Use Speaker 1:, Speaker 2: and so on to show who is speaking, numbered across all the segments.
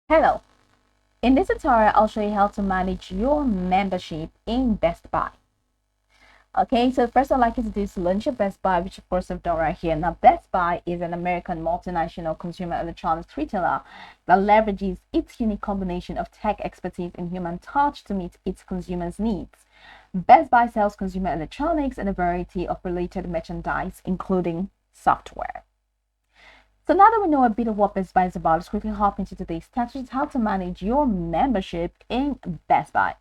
Speaker 1: Hello, in this tutorial I'll show you how to manage your membership in Best Buy. Okay, so first I'd like you to do is launch your Best Buy, which of course I've done right here. Now Best Buy is an American multinational consumer electronics retailer that leverages its unique combination of tech expertise and human touch to meet its consumers' needs. Best Buy sells consumer electronics and a variety of related merchandise, including software. So now that we know a bit of what Best Buy is about, let's quickly hop into today's text, which is how to manage your membership in Best Buy.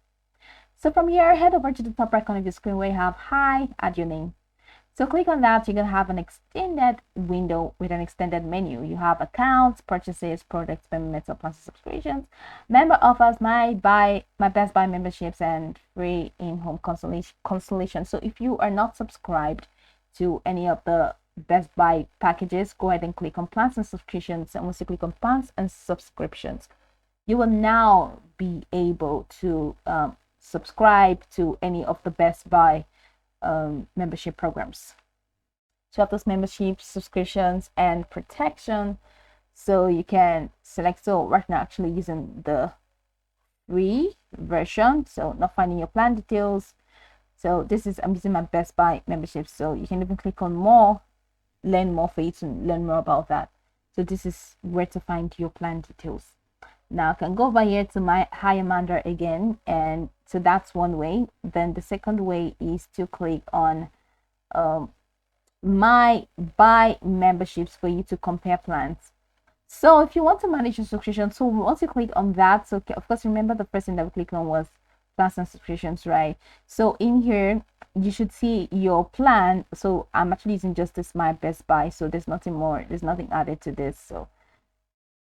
Speaker 1: So from here, head over to the top right corner of your screen where you have Hi, add your name. So click on that. You're going to have an extended window with an extended menu. You have accounts, purchases, products, payments, plans, subscriptions, member offers, my Best Buy memberships, and free in-home consultation. So if you are not subscribed to any of the Best Buy packages, go ahead and click on plans and subscriptions. And once you click on plans and subscriptions, you will now be able to subscribe to any of the Best Buy membership programs. So you have those memberships, subscriptions, and protection. So you can select. So right now, actually using the free version. So not finding your plan details. So this is, I'm using my Best Buy membership. So you can even click on more, learn more for you to learn more about that. So this is where to find your plan details. Now I can go over here to my Hi Amanda again, and so that's one way. Then the second way is to click on my buy memberships for you to compare plans. So if you want to manage your subscription, so once you click on that, so of course remember the first thing that we clicked on was plans and subscriptions, right? So in here you should see your plan. So I'm actually using just this my Best Buy, so there's nothing more, there's nothing added to this. So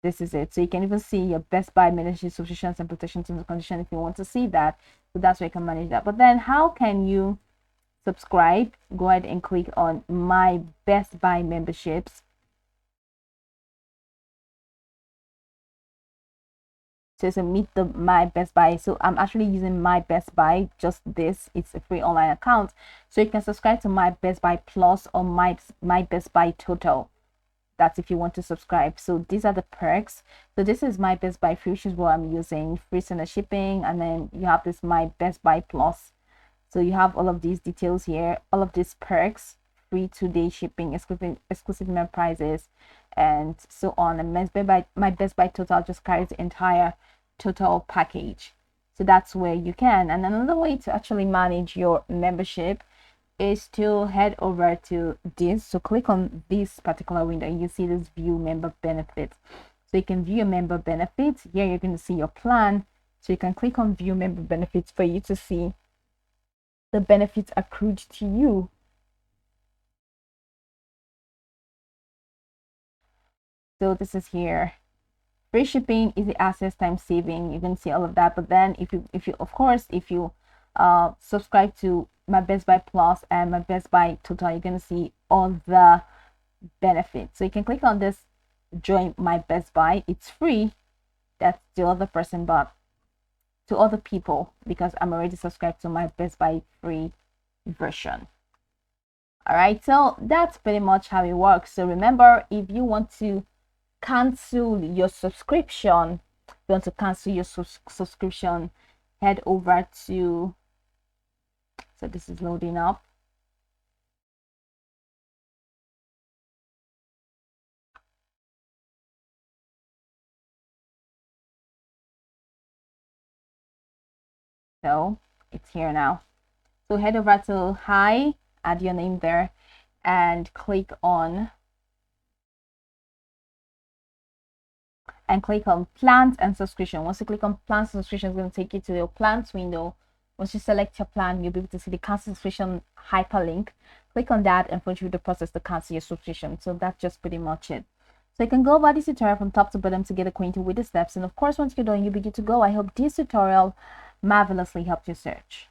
Speaker 1: this is it. So you can even see your Best Buy membership subscriptions and protection terms and conditions if you want to see that. So that's where you can manage that. But then how can you subscribe? Go ahead and click on my Best Buy memberships. So it's a meet the my Best Buy. So I'm actually using my Best Buy, just this. It's a free online account. So you can subscribe to my Best Buy Plus or my Best Buy Total. That's if you want to subscribe. So these are the perks. So this is my Best Buy Free, which is what I'm using, free center shipping, and then you have this my Best Buy Plus. So you have all of these details here, all of these perks, free 2-day shipping, exclusive member prices, and so on. And my Best Buy Total just carries the entire total package. So that's where you can. And another way to actually manage your membership is to head over to this. So click on this particular window and you see this view member benefits. So you can view your member benefits. Here you're going to see your plan. So you can click on view member benefits for you to see the benefits accrued to you. So this is here. Free shipping, easy access, time saving. You can see all of that. But then if you of course if you subscribe to my Best Buy Plus and my Best Buy Total, you're going to see all the benefits. So you can click on this, join my Best Buy. It's free. That's the other person, but to other people, because I'm already subscribed to my Best Buy free version. All right, so that's pretty much how it works. So remember, if you want to cancel your subscription, head over to, so this is loading up. So it's here now. So head over to Hi, add your name there, and click on plans and subscription. Once you click on plans and subscription, it's going to take you to your plans window. Once you select your plan, you'll be able to see the cancel subscription hyperlink. Click on that and follow the process to cancel your subscription. So that's just pretty much it. So you can go over this tutorial from top to bottom to get acquainted with the steps. And of course, once you're done, you'll be good to go. I hope this tutorial marvelously helped your search.